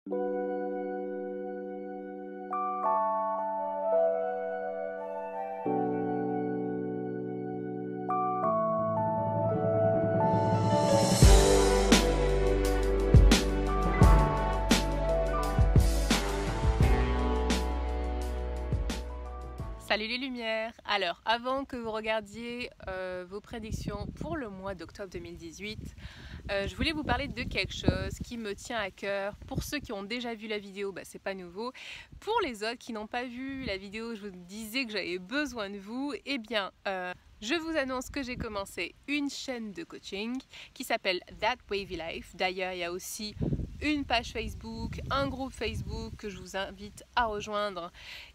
Salut les lumières! Alors, avant que vous regardiez vos prédictions pour le mois d'octobre 2018, je voulais vous parler de quelque chose qui me tient à cœur. Pour ceux qui ont déjà vu la vidéo, c'est pas nouveau. Pour les autres qui n'ont pas vu la vidéo, je vous disais que j'avais besoin de vous. Eh bien, je vous annonce que j'ai commencé une chaîne de coaching qui s'appelle That Wavy Life. D'ailleurs, il y a aussi une page Facebook, un groupe Facebook que je vous invite à rejoindre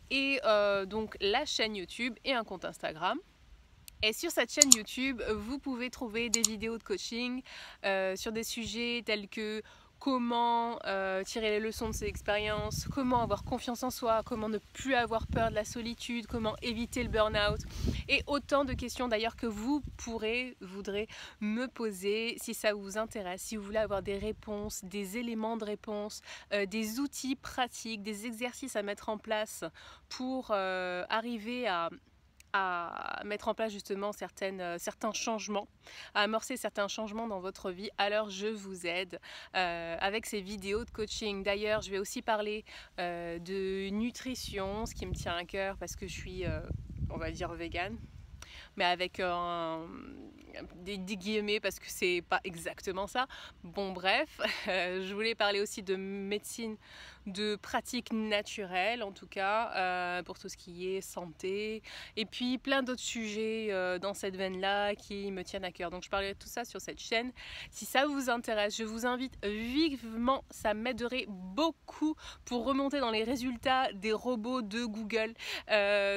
et donc la chaîne YouTube et un compte Instagram. Et sur cette chaîne YouTube, vous pouvez trouver des vidéos de coaching sur des sujets tels que comment tirer les leçons de ses expériences, comment avoir confiance en soi, comment ne plus avoir peur de la solitude, comment éviter le burn-out et autant de questions d'ailleurs que vous voudrez me poser si ça vous intéresse, si vous voulez avoir des réponses, des éléments de réponse, des outils pratiques, des exercices à mettre en place pour arriver à mettre en place justement certains changements, à amorcer certains changements dans votre vie, alors je vous aide avec ces vidéos de coaching. D'ailleurs, je vais aussi parler de nutrition, ce qui me tient à cœur parce que je suis, on va dire, végane, mais avec des guillemets parce que c'est pas exactement ça. Bon bref, je voulais parler aussi de médecine, de pratiques naturelles en tout cas, pour tout ce qui est santé, et puis plein d'autres sujets dans cette veine-là qui me tiennent à cœur. Donc je parlerai de tout ça sur cette chaîne. Si ça vous intéresse, je vous invite vivement, ça m'aiderait beaucoup pour remonter dans les résultats des robots de Google.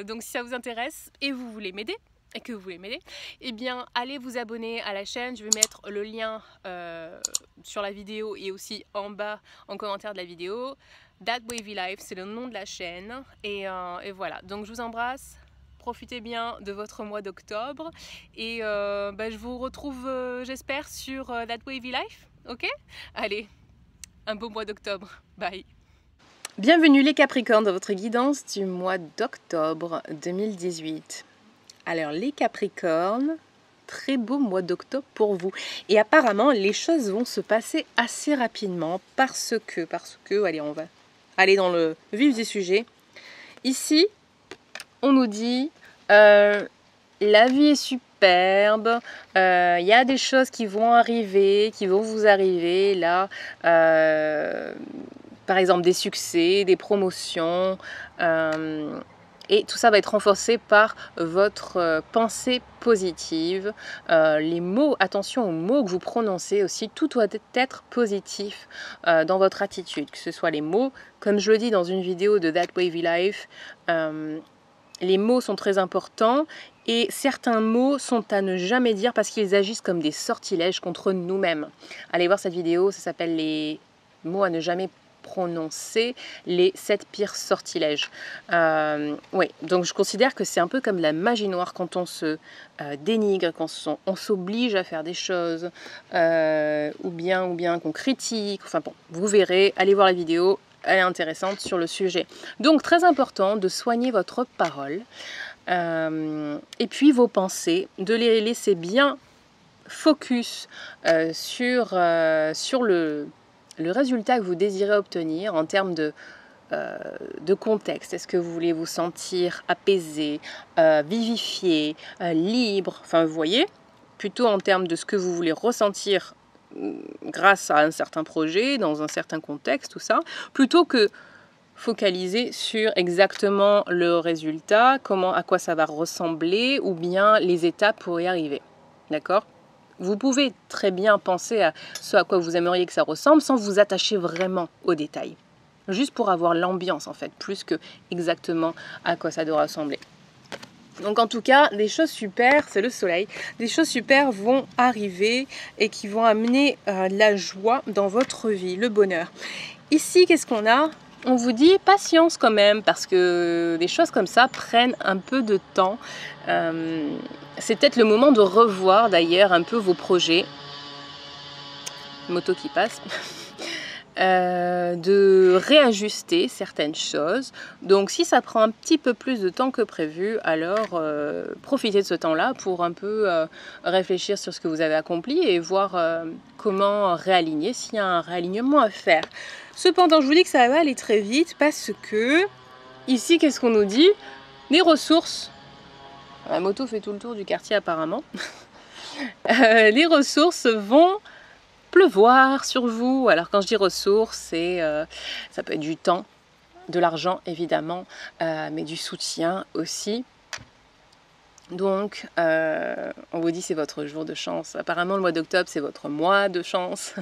Donc si ça vous intéresse et vous voulez m'aider, eh bien allez vous abonner à la chaîne. Je vais mettre le lien sur la vidéo et aussi en bas en commentaire de la vidéo. That Wavy Life, c'est le nom de la chaîne et voilà, donc je vous embrasse, profitez bien de votre mois d'octobre et je vous retrouve j'espère sur That Wavy Life, ok? Allez, un beau mois d'octobre, bye! Bienvenue les Capricornes dans votre guidance du mois d'octobre 2018. Alors les Capricornes, très beau mois d'octobre pour vous. Et apparemment, les choses vont se passer assez rapidement parce que, allez, on va aller dans le vif du sujet. Ici, on nous dit, la vie est superbe, il y a des choses qui vont arriver, qui vont vous arriver, là, par exemple des succès, des promotions, et tout ça va être renforcé par votre pensée positive. Les mots, attention aux mots que vous prononcez aussi, tout doit être positif dans votre attitude. Que ce soit les mots, comme je le dis dans une vidéo de That Wavy Life, les mots sont très importants et certains mots sont à ne jamais dire parce qu'ils agissent comme des sortilèges contre nous-mêmes. Allez voir cette vidéo, ça s'appelle les mots à ne jamais prononcer, les 7 pires sortilèges. Oui, donc je considère que c'est un peu comme la magie noire quand on se dénigre, quand on s'oblige à faire des choses, ou bien qu'on critique. Enfin bon, vous verrez, allez voir la vidéo, elle est intéressante sur le sujet. Donc très important de soigner votre parole et puis vos pensées, de les laisser bien focus sur le résultat que vous désirez obtenir en termes de contexte. Est-ce que vous voulez vous sentir apaisé, vivifié, libre, enfin vous voyez, plutôt en termes de ce que vous voulez ressentir grâce à un certain projet, dans un certain contexte, tout ça, plutôt que focaliser sur exactement le résultat, à quoi ça va ressembler, ou bien les étapes pour y arriver. D'accord ? Vous pouvez très bien penser à ce à quoi vous aimeriez que ça ressemble sans vous attacher vraiment aux détails. Juste pour avoir l'ambiance en fait, plus que exactement à quoi ça doit ressembler. Donc en tout cas, des choses super, c'est le soleil, des choses super vont arriver et qui vont amener la joie dans votre vie, le bonheur. Ici, qu'est-ce qu'on a ? On vous dit patience quand même, parce que des choses comme ça prennent un peu de temps. C'est peut-être le moment de revoir d'ailleurs un peu vos projets. Moto qui passe. de réajuster certaines choses. Donc si ça prend un petit peu plus de temps que prévu, alors profitez de ce temps-là pour un peu réfléchir sur ce que vous avez accompli et voir comment réaligner, s'il y a un réalignement à faire. Cependant, je vous dis que ça va aller très vite parce que ici, qu'est-ce qu'on nous dit? Les ressources. La moto fait tout le tour du quartier apparemment. Les ressources vont pleuvoir sur vous. Alors quand je dis ressources, ça peut être du temps, de l'argent évidemment, mais du soutien aussi. Donc on vous dit c'est votre jour de chance. Apparemment le mois d'octobre c'est votre mois de chance.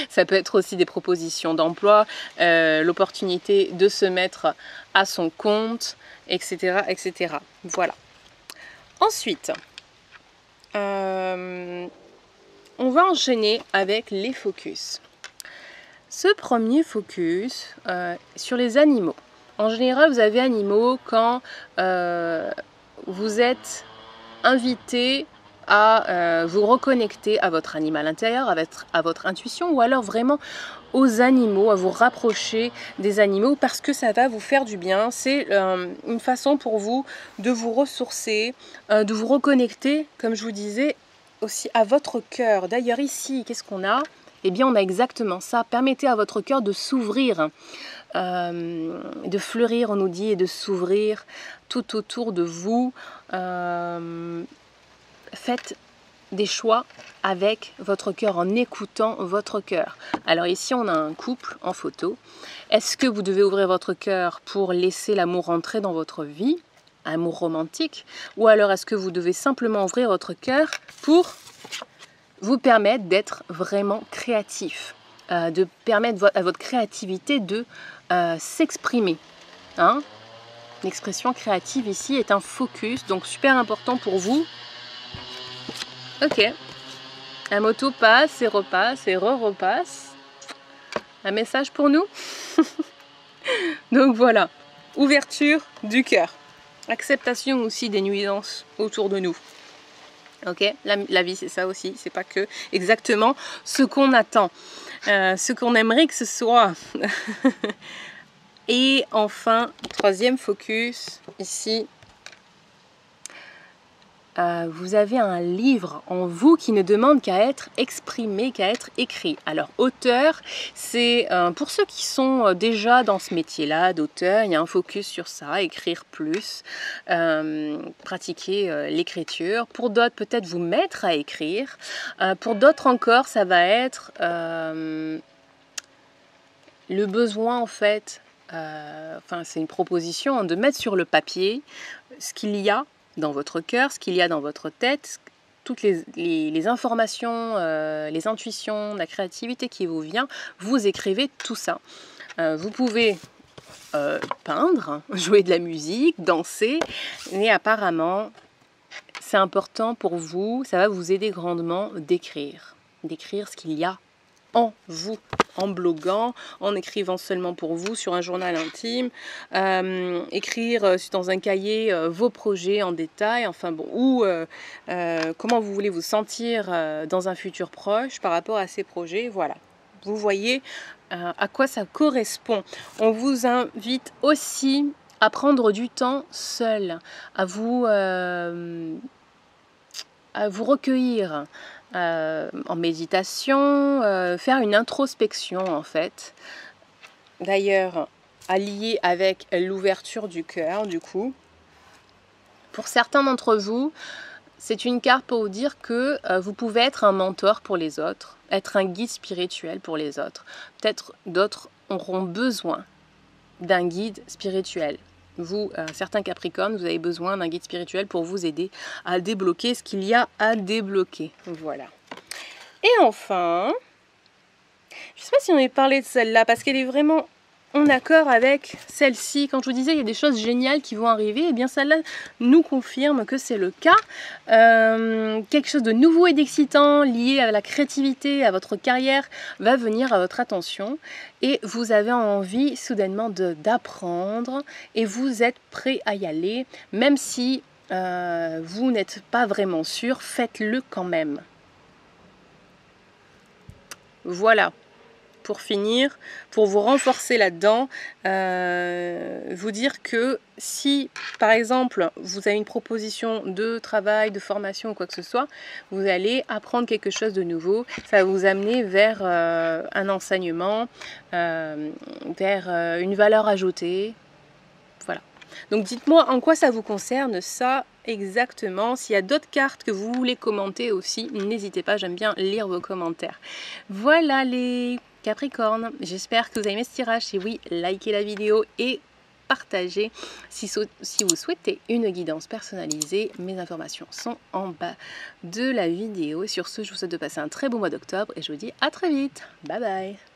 Ça peut être aussi des propositions d'emploi, l'opportunité de se mettre à son compte, etc. etc. Voilà. Ensuite, on va enchaîner avec les focus. Ce premier focus sur les animaux. En général, vous avez animaux quand vous êtes invité à vous reconnecter à votre animal intérieur, à votre intuition, ou alors vraiment aux animaux, à vous rapprocher des animaux parce que ça va vous faire du bien. C'est une façon pour vous de vous ressourcer, de vous reconnecter, comme je vous disais, aussi à votre cœur. D'ailleurs ici, qu'est-ce qu'on a? Eh bien on a exactement ça. Permettez à votre cœur de s'ouvrir, de fleurir, on nous dit, et de s'ouvrir tout autour de vous. Faites des choix avec votre cœur, en écoutant votre cœur. Alors ici on a un couple en photo. Est-ce que vous devez ouvrir votre cœur pour laisser l'amour entrer dans votre vie, amour romantique, ou alors est-ce que vous devez simplement ouvrir votre cœur pour vous permettre d'être vraiment créatif, de permettre à votre créativité de s'exprimer, hein? L'expression créative ici est un focus, donc super important pour vous. Ok, la moto passe et repasse et repasse. Un message pour nous. Donc voilà, ouverture du cœur. Acceptation aussi des nuisances autour de nous. Ok, la vie c'est ça aussi, c'est pas que exactement ce qu'on attend, ce qu'on aimerait que ce soit. Et enfin, troisième focus, ici, vous avez un livre en vous qui ne demande qu'à être exprimé, qu'à être écrit. Alors, auteur, c'est pour ceux qui sont déjà dans ce métier-là d'auteur, il y a un focus sur ça, écrire plus, pratiquer l'écriture. Pour d'autres, peut-être vous mettre à écrire. Pour d'autres encore, ça va être le besoin, en fait, c'est une proposition de mettre sur le papier ce qu'il y a dans votre cœur, ce qu'il y a dans votre tête, toutes les informations, les intuitions, la créativité qui vous vient, vous écrivez tout ça. Vous pouvez peindre, jouer de la musique, danser, mais apparemment, c'est important pour vous, ça va vous aider grandement d'écrire ce qu'il y a en vous, en bloguant, en écrivant seulement pour vous sur un journal intime, écrire dans un cahier vos projets en détail, enfin bon, ou comment vous voulez vous sentir dans un futur proche par rapport à ces projets, voilà. Vous voyez à quoi ça correspond. On vous invite aussi à prendre du temps seul, à vous recueillir, en méditation, faire une introspection en fait. D'ailleurs, allié avec l'ouverture du cœur, du coup. Pour certains d'entre vous, c'est une carte pour vous dire que vous pouvez être un mentor pour les autres, être un guide spirituel pour les autres. Peut-être d'autres auront besoin d'un guide spirituel. Vous, certains Capricornes, vous avez besoin d'un guide spirituel pour vous aider à débloquer ce qu'il y a à débloquer. Voilà. Et enfin, je ne sais pas si on avait parlé de celle-là, parce qu'elle est vraiment en accord avec celle-ci. Quand je vous disais il y a des choses géniales qui vont arriver, et bien celle-là nous confirme que c'est le cas. Quelque chose de nouveau et d'excitant lié à la créativité, à votre carrière, va venir à votre attention et vous avez envie soudainement d'apprendre et vous êtes prêt à y aller, même si vous n'êtes pas vraiment sûr, faites-le quand même. Voilà. pour finir, pour vous renforcer là-dedans, vous dire que si, par exemple, vous avez une proposition de travail, de formation ou quoi que ce soit, vous allez apprendre quelque chose de nouveau, ça va vous amener vers un enseignement, vers une valeur ajoutée, voilà. Donc dites-moi en quoi ça vous concerne, ça exactement. S'il y a d'autres cartes que vous voulez commenter aussi, n'hésitez pas, j'aime bien lire vos commentaires. Voilà les Capricornes, j'espère que vous avez aimé ce tirage. Si oui, likez la vidéo et partagez. Si vous souhaitez une guidance personnalisée, mes informations sont en bas de la vidéo. Et sur ce, je vous souhaite de passer un très bon mois d'octobre et je vous dis à très vite. Bye bye.